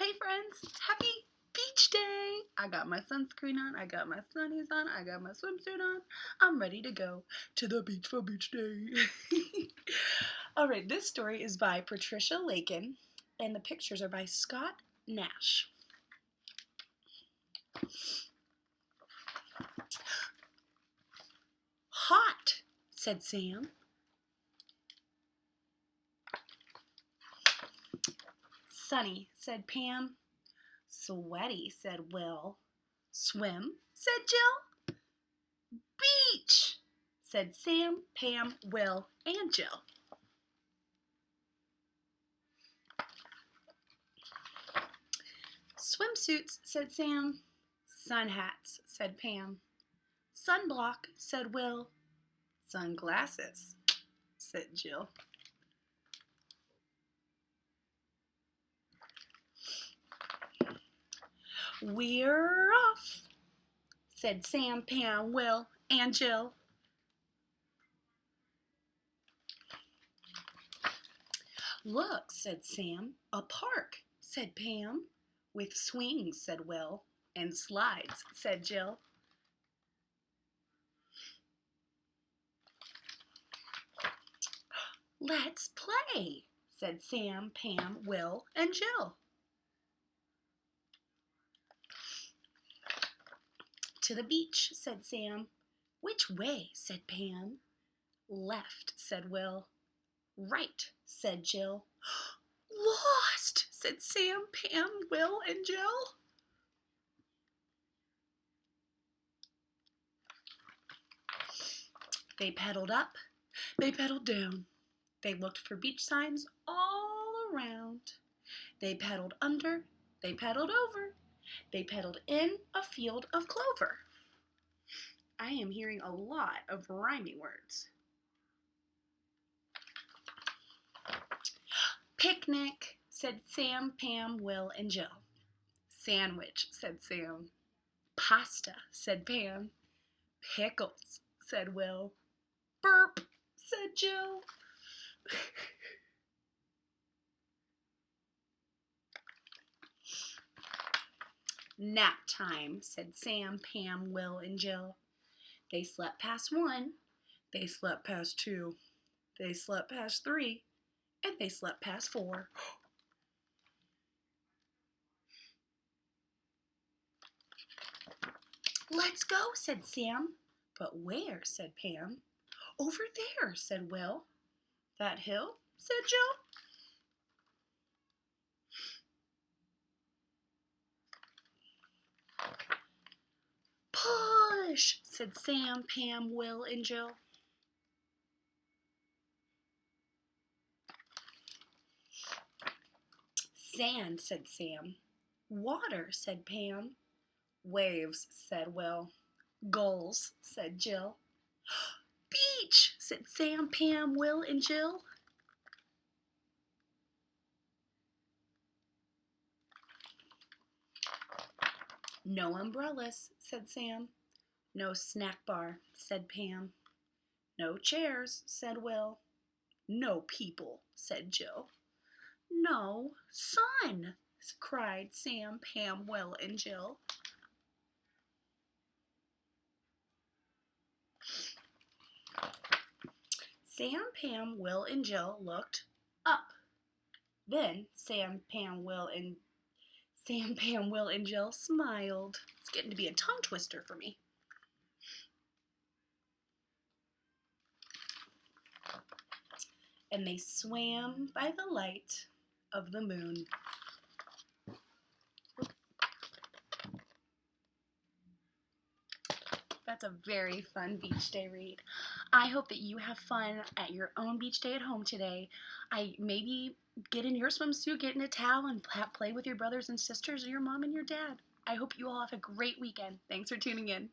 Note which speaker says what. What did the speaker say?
Speaker 1: Hey friends, happy beach day! I got my sunscreen on, I got my sunnies on, I got my swimsuit on. I'm ready to go to the beach for beach day. Alright, this story is by Patricia Lakin and the pictures are by Scott Nash. Hot, said Sam. Sunny, said Pam. Sweaty, said Will. Swim, said Jill. Beach, said Sam, Pam, Will, and Jill. Swimsuits, said Sam. Sun hats, said Pam. Sunblock, said Will. Sunglasses, said Jill. We're off, said Sam, Pam, Will, and Jill. Look, said Sam. A park, said Pam. With swings, said Will. And slides, said Jill. Let's play, said Sam, Pam, Will, and Jill. To the beach, said Sam. Which way, said Pam. Left, said Will. Right, said Jill. Lost, said Sam, Pam, Will, and Jill. They pedaled up, they pedaled down. They looked for beach signs all around. They pedaled under, they pedaled over. They pedaled in a field of clover. I am hearing a lot of rhyming words. Picnic, said Sam, Pam, Will, and Jill. Sandwich, said Sam. Pasta, said Pam. Pickles, said Will. Burp, said Jill. Nap time, said Sam, Pam, Will, and Jill. They slept past 1, they slept past 2, they slept past 3, and they slept past 4. Let's go, said Sam. But where, said Pam. Over there, said Will. That hill, said Jill. Push, said Sam, Pam, Will, and Jill. Sand, said Sam. Water, said Pam. Waves, said Will. Gulls, said Jill. Beach, said Sam, Pam, Will, and Jill. No umbrellas, said Sam. No snack bar, said Pam. No chairs, said Will. No people, said Jill. No sun, cried Sam, Pam, Will, and Jill. Sam, Pam, Will, and Jill looked up. Then Sam, Pam, Will, and Jill smiled. It's getting to be a tongue twister for me. And they swam by the light of the moon. That's a very fun beach day read. I hope that you have fun at your own beach day at home today. Maybe get in your swimsuit, get in a towel, and play with your brothers and sisters or your mom and your dad. I hope you all have a great weekend. Thanks for tuning in.